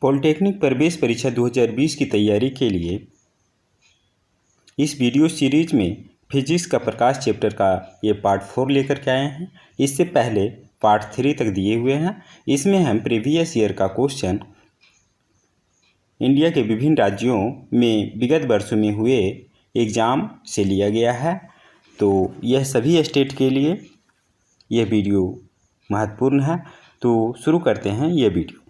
Polytechnic प्रवेश परीक्षा 2020 की तैयारी के लिए इस वीडियो सीरीज में फिजिक्स का प्रकाश चैप्टर का ये पार्ट 4 लेकर के आए हैं। इससे पहले पार्ट 3 तक दिए हुए हैं। इसमें हम प्रीवियस ईयर का क्वेश्चन इंडिया के विभिन्न राज्यों में विगत वर्षों में हुए एग्ज़ाम से लिया गया है। तो यह सभी स्टेट के लिए यह वीडियो महत्वपूर्ण है। तो शुरू करते हैं यह वीडियो।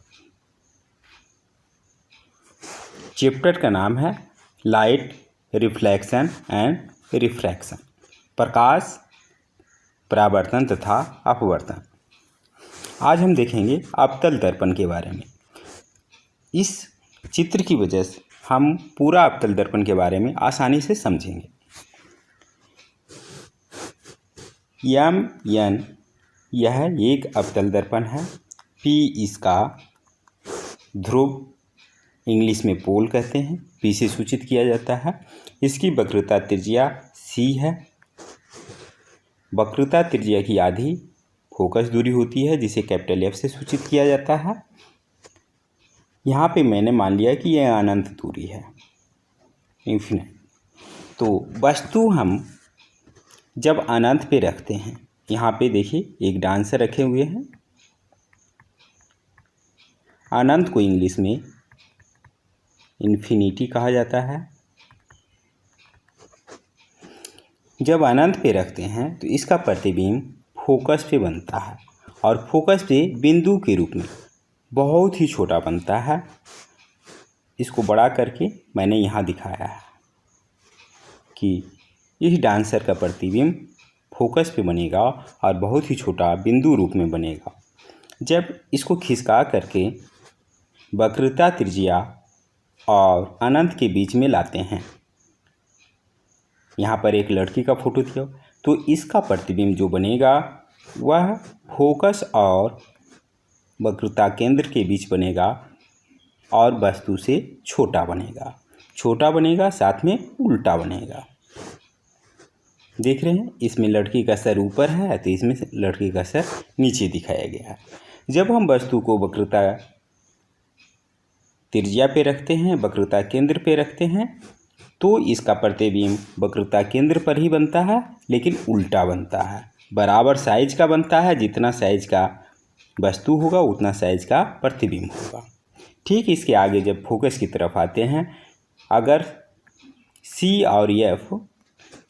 चैप्टर का नाम है लाइट रिफ्लेक्शन एंड रिफ्रैक्शन, प्रकाश परावर्तन तथा अपवर्तन। आज हम देखेंगे अवतल दर्पण के बारे में। इस चित्र की वजह से हम पूरा अवतल दर्पण के बारे में आसानी से समझेंगे। MN यह एक अवतल दर्पण है। P इसका ध्रुव, इंग्लिश में पोल कहते हैं, P से सूचित किया जाता है। इसकी वक्रता त्रिज्या C है। वक्रता त्रिज्या की आधी फोकस दूरी होती है जिसे कैपिटल F से सूचित किया जाता है। यहाँ पे मैंने मान लिया कि यह अनंत दूरी है, इन्फिनिट। तो वस्तु हम जब अनंत पे रखते हैं, यहाँ पे देखिए एक डांसर रखे हुए हैं। अनंत को इंग्लिश में इन्फिनिटी कहा जाता है। जब अनंत पे रखते हैं तो इसका प्रतिबिंब फोकस पे बनता है और फोकस पे बिंदु के रूप में बहुत ही छोटा बनता है। इसको बड़ा करके मैंने यहाँ दिखाया है कि इस डांसर का प्रतिबिंब फोकस पे बनेगा और बहुत ही छोटा बिंदु रूप में बनेगा। जब इसको खिसका करके वक्रता त्रिज्या और अनंत के बीच में लाते हैं, यहाँ पर एक लड़की का फोटो दिया, तो इसका प्रतिबिंब जो बनेगा वह फोकस और वक्रता केंद्र के बीच बनेगा और वस्तु से छोटा बनेगा, साथ में उल्टा बनेगा। देख रहे हैं, इसमें लड़की का सर ऊपर है तो इसमें लड़की का सर नीचे दिखाया गया है। जब हम वस्तु को वक्रता त्रिज्या पे रखते हैं, वक्रता केंद्र पे रखते हैं, तो इसका प्रतिबिंब वक्रता केंद्र पर ही बनता है, लेकिन उल्टा बनता है। बराबर साइज का बनता है, जितना साइज का वस्तु होगा उतना साइज का प्रतिबिंब होगा। ठीक इसके आगे जब फोकस की तरफ आते हैं, अगर C और F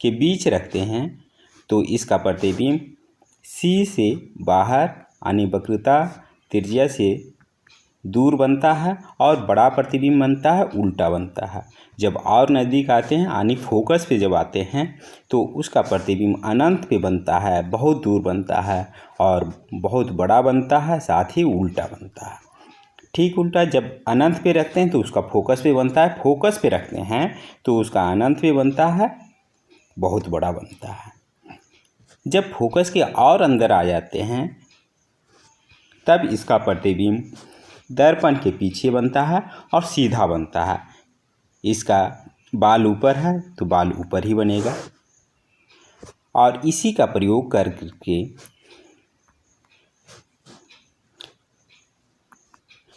के बीच रखते हैं तो इसका प्रतिबिंब C से बाहर यानी वक्रता त्रिज्या से दूर बनता है और बड़ा प्रतिबिंब बनता है, उल्टा बनता है। जब और नज़दीक आते हैं यानी फोकस पे जब आते हैं तो उसका प्रतिबिंब अनंत पे बनता है, बहुत दूर बनता है और बहुत बड़ा बनता है, साथ ही उल्टा बनता है। ठीक उल्टा, जब अनंत पे रखते हैं तो उसका फोकस पे बनता है, फोकस पे रखते हैं तो उसका अनंत पे बनता है, बहुत बड़ा बनता है। जब फोकस के और अंदर आ जाते हैं तब इसका प्रतिबिंब दर्पण के पीछे बनता है और सीधा बनता है। इसका बाल ऊपर है तो बाल ऊपर ही बनेगा। और इसी का प्रयोग करके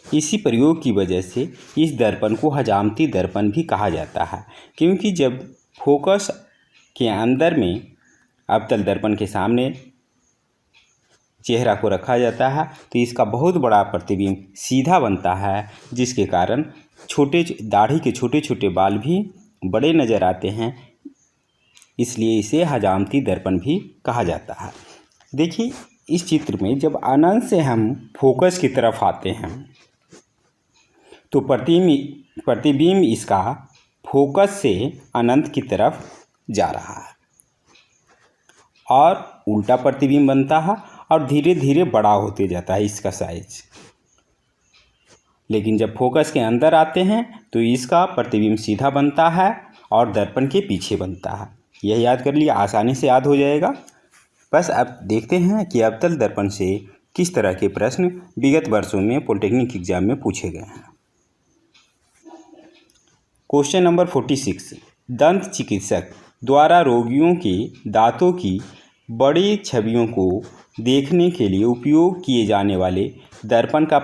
इसी प्रयोग की वजह से इस दर्पण को हजामती दर्पण भी कहा जाता है, क्योंकि जब फोकस के अंदर में अवतल दर्पण के सामने चेहरा को रखा जाता है तो इसका बहुत बड़ा प्रतिबिंब सीधा बनता है, जिसके कारण दाढ़ी के छोटे छोटे बाल भी बड़े नज़र आते हैं। इसलिए इसे हजामती दर्पण भी कहा जाता है। देखिए इस चित्र में जब अनंत से हम फोकस की तरफ आते हैं तो प्रतिबिंब इसका फोकस से अनंत की तरफ जा रहा है और उल्टा प्रतिबिंब बनता है और धीरे धीरे बड़ा होते जाता है इसका साइज। लेकिन जब फोकस के अंदर आते हैं तो इसका प्रतिबिंब सीधा बनता है और दर्पण के पीछे बनता है। यह याद कर लिए, आसानी से याद हो जाएगा। बस अब देखते हैं कि अवतल दर्पण से किस तरह के प्रश्न विगत वर्षों में पॉलिटेक्निक एग्जाम में पूछे गए हैं। क्वेश्चन नंबर 46, दंत चिकित्सक द्वारा रोगियों के दांतों की बड़ी छवियों को देखने के लिए उपयोग किए जाने वाले दर्पण का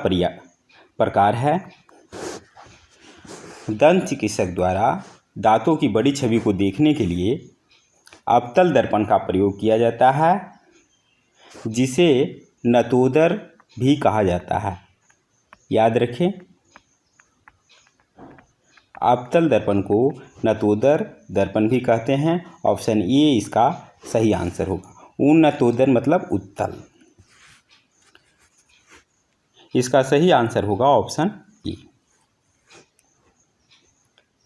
प्रकार है दंत चिकित्सक द्वारा दांतों की बड़ी छवि को देखने के लिए अवतल दर्पण का प्रयोग किया जाता है, जिसे नतोदर भी कहा जाता है। याद रखें, अवतल दर्पण को नतोदर दर्पण भी कहते हैं। ऑप्शन ए इसका सही आंसर होगा। उन्नतोदर मतलब उत्तल। इसका सही आंसर होगा ऑप्शन ए।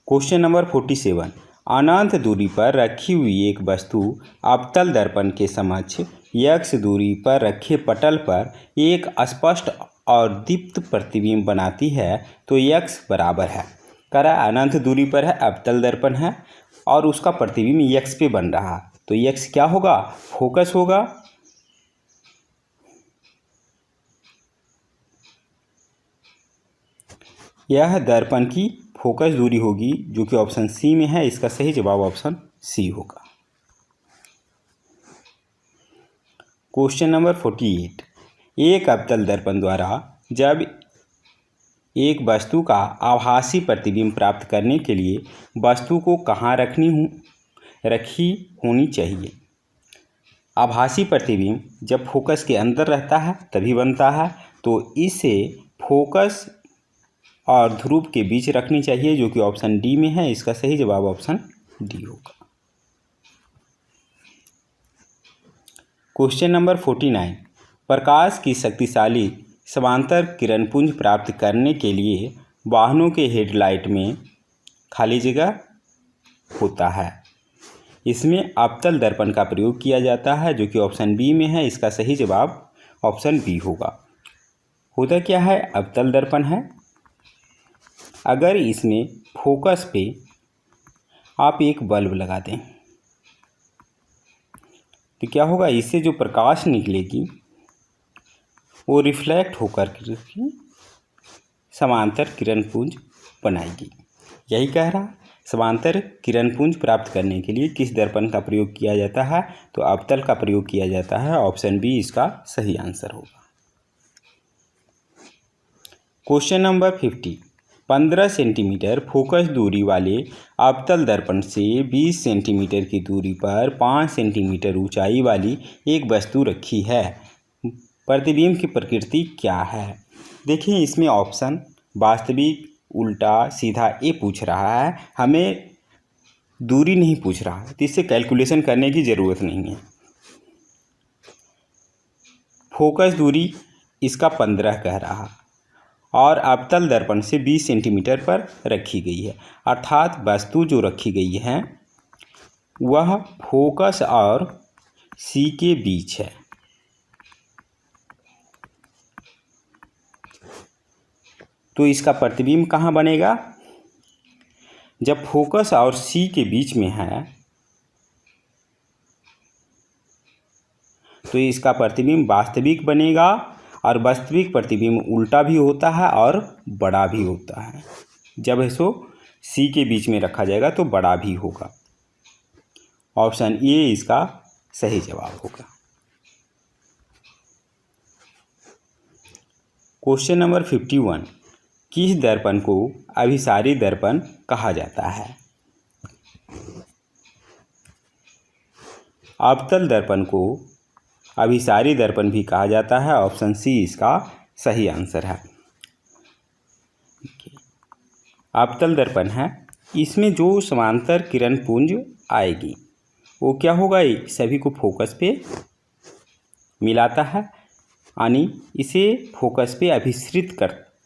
क्वेश्चन नंबर 47, अनंत दूरी पर रखी हुई एक वस्तु अवतल दर्पण के समक्ष x दूरी पर रखे पटल पर एक स्पष्ट और दीप्त प्रतिबिंब बनाती है तो x बराबर है। कह रहा है अनंत दूरी पर है, अवतल दर्पण है और उसका प्रतिबिंब x पे बन रहा है, तो x क्या होगा? फोकस होगा। यह दर्पण की फोकस दूरी होगी, जो कि ऑप्शन सी में है। इसका सही जवाब ऑप्शन सी होगा। क्वेश्चन नंबर 48, एक अवतल दर्पण द्वारा जब एक वस्तु का आभासी प्रतिबिंब प्राप्त करने के लिए वस्तु को कहाँ रखी होनी चाहिए? आभासी प्रतिबिंब जब फोकस के अंदर रहता है तभी बनता है, तो इसे फोकस और ध्रुव के बीच रखनी चाहिए, जो कि ऑप्शन डी में है। इसका सही जवाब ऑप्शन डी होगा। क्वेश्चन नंबर 49, प्रकाश की शक्तिशाली समांतर किरणपुंज प्राप्त करने के लिए वाहनों के हेडलाइट में खाली जगह होता है। इसमें अवतल दर्पण का प्रयोग किया जाता है, जो कि ऑप्शन बी में है। इसका सही जवाब ऑप्शन बी होगा। होता क्या है? अवतल दर्पण है। अगर इसमें फोकस पे आप एक बल्ब लगा दें तो क्या होगा? इससे जो प्रकाश निकलेगी वो रिफ्लेक्ट होकर के समांतर किरणपुंज बनाएगी। यही कह रहा, समांतर किरणपुंज प्राप्त करने के लिए किस दर्पण का प्रयोग किया जाता है? तो अवतल का प्रयोग किया जाता है। ऑप्शन बी इसका सही आंसर होगा। क्वेश्चन नंबर 50, 15 सेंटीमीटर फोकस दूरी वाले अवतल दर्पण से 20 सेंटीमीटर की दूरी पर 5 सेंटीमीटर ऊंचाई वाली एक वस्तु रखी है। प्रतिबिंब की प्रकृति क्या है? देखिए, इसमें ऑप्शन वास्तविक, उल्टा, सीधा ये पूछ रहा है, हमें दूरी नहीं पूछ रहा है, तो इससे कैलकुलेशन करने की ज़रूरत नहीं है। फोकस दूरी इसका 15 कह रहा और अवतल दर्पण से 20 सेंटीमीटर पर रखी गई है, अर्थात वस्तु जो रखी गई है वह फोकस और सी के बीच है। तो इसका प्रतिबिंब कहाँ बनेगा? जब फोकस और सी के बीच में है तो इसका प्रतिबिंब वास्तविक बनेगा, और वास्तविक प्रतिबिंब उल्टा भी होता है और बड़ा भी होता है। जब इसको सी के बीच में रखा जाएगा तो बड़ा भी होगा। ऑप्शन ए इसका सही जवाब होगा। क्वेश्चन नंबर 51, किस दर्पण को अभिसारी दर्पण कहा जाता है? अवतल दर्पण को अभिसारी दर्पण भी कहा जाता है। ऑप्शन सी इसका सही आंसर है। अवतल दर्पण है, इसमें जो समांतर किरण पुंज आएगी वो क्या होगा? सभी को फोकस पे मिलाता है, यानी इसे फोकस पे अभिसरित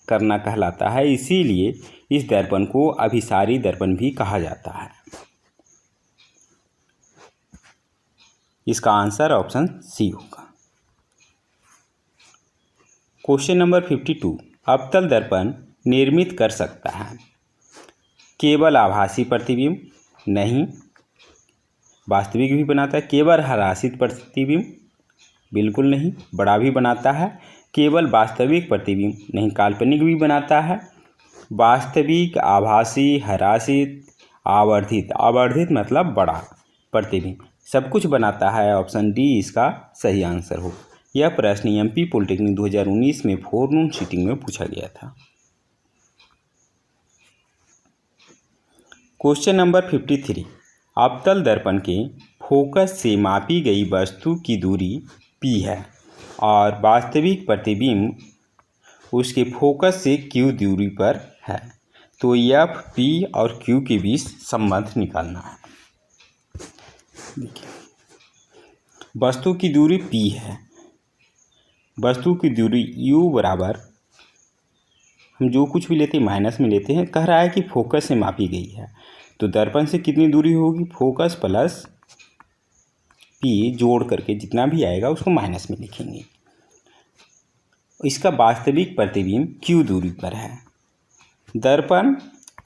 करना कहलाता है। इसीलिए इस दर्पण को अभिसारी दर्पण भी कहा जाता है। इसका आंसर ऑप्शन सी होगा। क्वेश्चन नंबर 52, अवतल दर्पण निर्मित कर सकता है केवल आभासी प्रतिबिंब? नहीं। वास्तविक भी बनाता है। केवल हरासित प्रतिबिंब? बिल्कुल नहीं। बड़ा भी बनाता है। केवल वास्तविक प्रतिबिंब? नहीं, काल्पनिक भी बनाता है। वास्तविक, आभासी, हरासित, आवर्धित। आवर्धित मतलब बड़ा प्रतिबिंब, सब कुछ बनाता है। ऑप्शन डी इसका सही आंसर हो। यह प्रश्न एमपी पॉलिटेक्निक 2019 में फोरनून सीटिंग में पूछा गया था। क्वेश्चन नंबर 53, अवतल दर्पण के फोकस से मापी गई वस्तु की दूरी p है और वास्तविक प्रतिबिंब उसके फोकस से q दूरी पर है, तो f p और q के बीच संबंध निकालना है। देखिए, वस्तु की दूरी p है, वस्तु की दूरी u बराबर हम जो कुछ भी लेते हैं माइनस में लेते हैं। कह रहा है कि फोकस से मापी गई है, तो दर्पण से कितनी दूरी होगी, फोकस प्लस पी जोड़ करके जितना भी आएगा उसको माइनस में लिखेंगे। इसका वास्तविक प्रतिबिंब क्यू दूरी पर है। दर्पण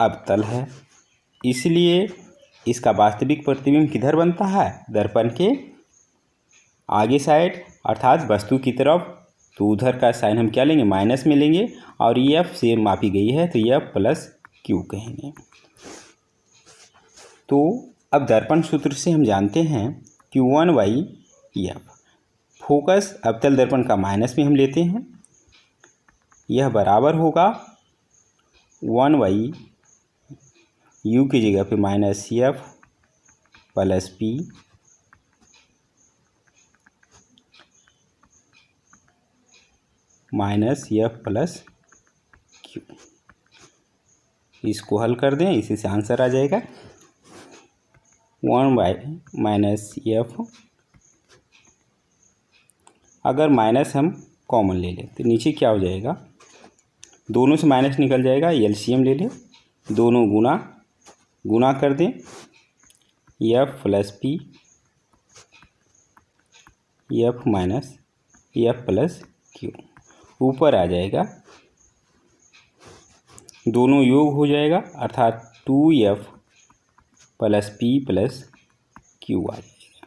अवतल है, इसलिए इसका वास्तविक प्रतिबिंब किधर बनता है, दर्पण के आगे साइड अर्थात वस्तु की तरफ। तो उधर का साइन हम क्या लेंगे, माइनस में लेंगे, और एफ से मापी गई है तो एफ प्लस क्यू कहेंगे। तो अब दर्पण सूत्र से हम जानते हैं कि 1/f, फोकस अवतल दर्पण का माइनस में हम लेते हैं, यह बराबर होगा 1/u की जगह पे -f plus p -f plus q। इसको हल कर दें, इसी से आंसर आ जाएगा 1/-f। अगर माइनस हम कॉमन ले लें तो नीचे क्या हो जाएगा, दोनों से माइनस निकल जाएगा, एलसीएम ले लें, दोनों गुना कर दें, f plus p f minus f plus q ऊपर आ जाएगा, दोनों योग हो जाएगा अर्थात 2f plus p plus q आ जाएगा।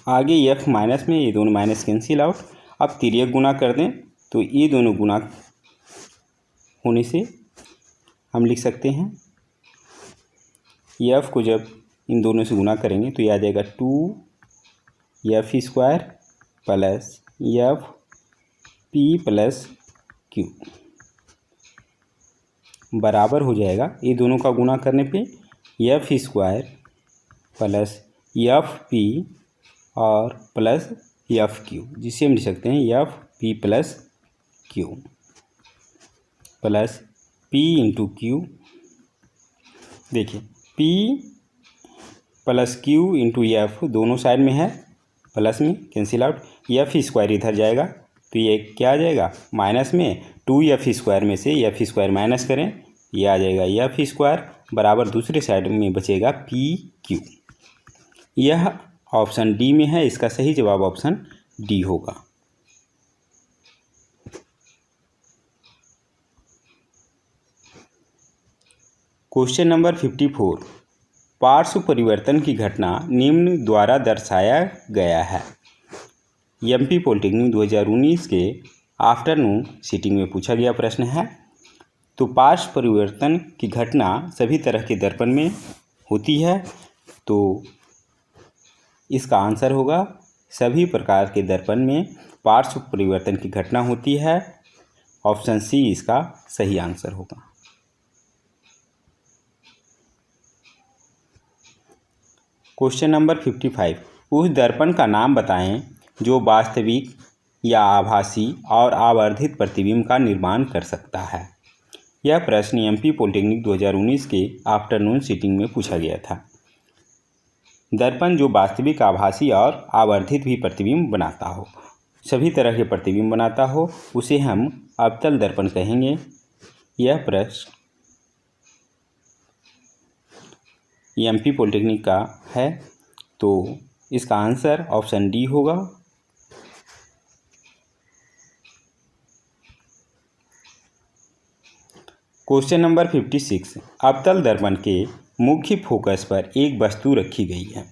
आगे f माइनस में ये दोनों माइनस कैंसिल आउट। अब तिर्यक गुना कर दें तो ये दोनों गुना होने से हम लिख सकते हैं, f को जब इन दोनों से गुना करेंगे तो ये आ जाएगा 2f² plus f p plus q बराबर हो जाएगा, ये दोनों का गुना करने पे f² प्लस f p और प्लस f q, जिसे हम लिख सकते हैं f p plus q plus p into Q. देखिए p plus q into f दोनों साइड में है, प्लस में कैंसिल आउट, f² इधर जाएगा तो ये क्या आ जाएगा माइनस में, 2f² में से f² माइनस करें, ये आ जाएगा f² बराबर दूसरे साइड में बचेगा pq। यह ऑप्शन डी में है, इसका सही जवाब ऑप्शन डी होगा। क्वेश्चन नंबर 54, पार्श्व परिवर्तन की घटना निम्न द्वारा दर्शाया गया है। एमपी पॉलिटेक्निक 2019 के आफ्टरनून सीटिंग में पूछा गया प्रश्न है। तो पार्श्व परिवर्तन की घटना सभी तरह के दर्पण में होती है, तो इसका आंसर होगा सभी प्रकार के दर्पण में पार्श्व परिवर्तन की घटना होती है। ऑप्शन सी इसका सही आंसर होगा। क्वेश्चन नंबर 55, उस दर्पण का नाम बताएं जो वास्तविक या आभासी और आवर्धित प्रतिबिंब का निर्माण कर सकता है। यह प्रश्न एमपी पॉलिटेक्निक 2019 के आफ्टरनून सीटिंग में पूछा गया था। दर्पण जो वास्तविक, आभासी और आवर्धित भी प्रतिबिंब बनाता हो, सभी तरह के प्रतिबिंब बनाता हो, उसे हम अवतल दर्पण कहेंगे। यह प्रश्न एमपी पॉलिटेक्निक का है, तो इसका आंसर ऑप्शन डी होगा। क्वेश्चन नंबर 56, अवतल दर्पण के मुख्य फोकस पर एक वस्तु रखी गई है,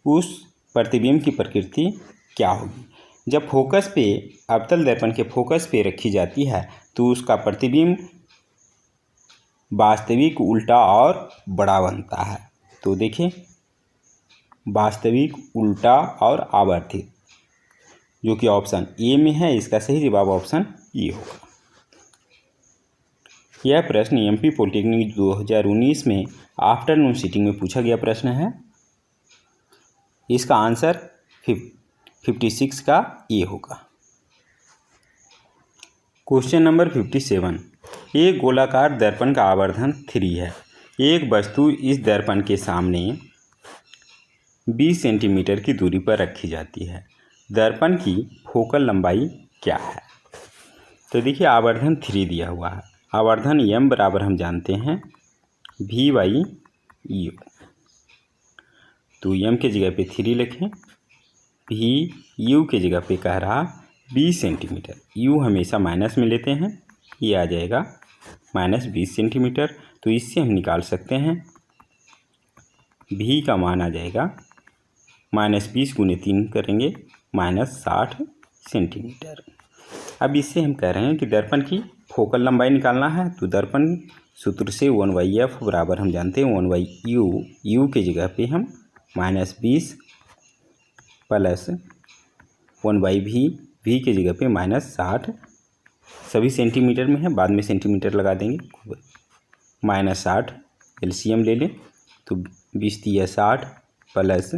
उस प्रतिबिंब की प्रकृति क्या होगी। जब फोकस पे अवतल दर्पण के फोकस पे रखी जाती है तो उसका प्रतिबिंब वास्तविक, उल्टा और बड़ा बनता है। तो देखें, वास्तविक, उल्टा और आवर्धित, जो कि ऑप्शन ए में है, इसका सही जवाब ऑप्शन ए होगा। यह प्रश्न एमपी पॉलिटेक्निक 2019 में आफ्टरनून सीटिंग में पूछा गया प्रश्न है। इसका आंसर 56 का ए होगा। Question number 57। एक गोलाकार दर्पण का आवर्धन 3 है। एक वस्तु इस दर्पण के सामने 20 सेंटीमीटर की दूरी पर रखी जाती है। दर्पण की फोकल लंबाई क्या है? तो देखिए आवर्धन 3 दिया हुआ है। आवर्धन m बराबर हम जानते हैं v/u। तो m के जगह पे 3 लिखें, v/u के जगह पे कह रहा 20 सेंटीमीटर। u हमेशा माइनस में लेते हैं, ये आ जाएगा -20 सेंटीमीटर। तो इससे हम निकाल सकते हैं v का मान आ जाएगा -20 × 3 करेंगे -60 सेंटीमीटर। अब इससे हम कह रहे हैं कि दर्पण की फोकल लंबाई निकालना है। तो दर्पण सूत्र से 1/f बराबर हम जानते हैं 1/u। u के जगह पे हम -20 प्लस 1/v, v के जगह पे -60, सभी सेंटीमीटर में है, बाद में सेंटीमीटर लगा देंगे। -60 एलसीएम ले लें तो 20 × 60 प्लस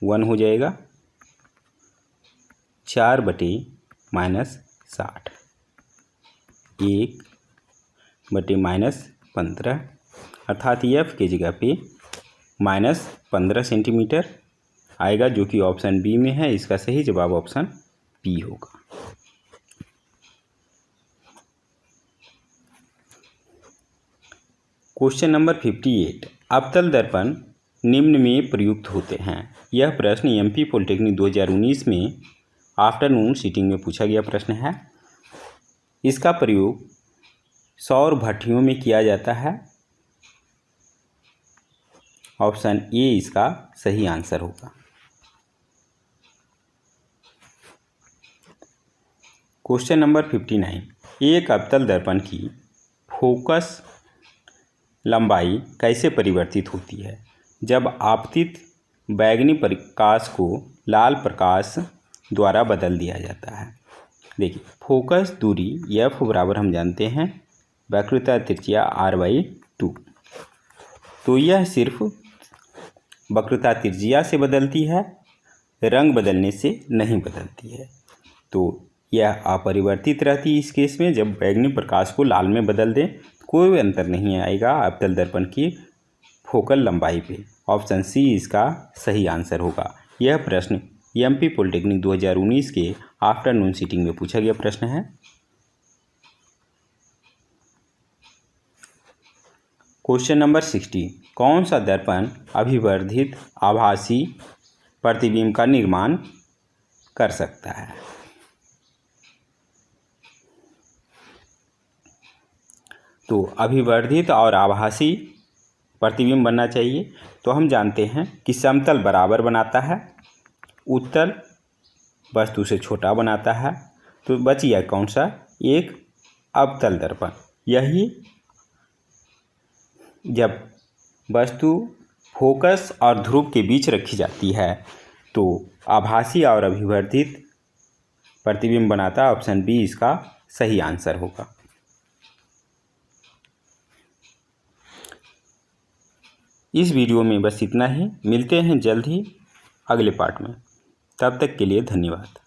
1 हो जाएगा 4/-60, 1/-15, अर्थात एफ के जगह पे -15 सेंटीमीटर आएगा, जो कि ऑप्शन बी में है। इसका सही जवाब ऑप्शन बी होगा। Question number 58। अवतल दर्पण निम्न में प्रयुक्त होते हैं। यह प्रश्न एमपी पॉलिटेक्निक 2019 में आफ्टरनून सीटिंग में पूछा गया प्रश्न है। इसका प्रयोग सौर भट्टियों में किया जाता है। ऑप्शन ए इसका सही आंसर होगा। Question number 59। एक अवतल दर्पण की फोकस लंबाई कैसे परिवर्तित होती है जब आपतित बैंगनी प्रकाश को लाल प्रकाश द्वारा बदल दिया जाता है? देखिए फोकस दूरी f बराबर हम जानते हैं वक्रता त्रिज्या r/2। तो यह सिर्फ वक्रता त्रिज्या से बदलती है, रंग बदलने से नहीं बदलती है। तो यह अपरिवर्तित रहती है इस केस में। जब बैंगनी प्रकाश को लाल में बदल दें कोई अंतर नहीं आएगा अवतल दर्पण की फोकल लंबाई पे। ऑप्शन सी इसका सही आंसर होगा। यह प्रश्न एमपी पॉलिटेक्निक 2019 के आफ्टरनून सीटिंग में पूछा गया प्रश्न है। Question number 60। कौन सा दर्पण अभिवर्धित आभासी प्रतिबिंब का निर्माण कर सकता है? तो अभिवर्धित और आभासी प्रतिबिंब बनना चाहिए। तो हम जानते हैं कि समतल बराबर बनाता है, उत्तल वस्तु से छोटा बनाता है। तो बच गया कौन सा? एक अवतल दर्पण। यही जब वस्तु फोकस और ध्रुव के बीच रखी जाती है तो आभासी और अभिवर्धित प्रतिबिंब बनाता है। ऑप्शन बी इसका सही आंसर होगा। इस वीडियो में बस इतना ही। मिलते हैं जल्द ही अगले पार्ट में। तब तक के लिए धन्यवाद।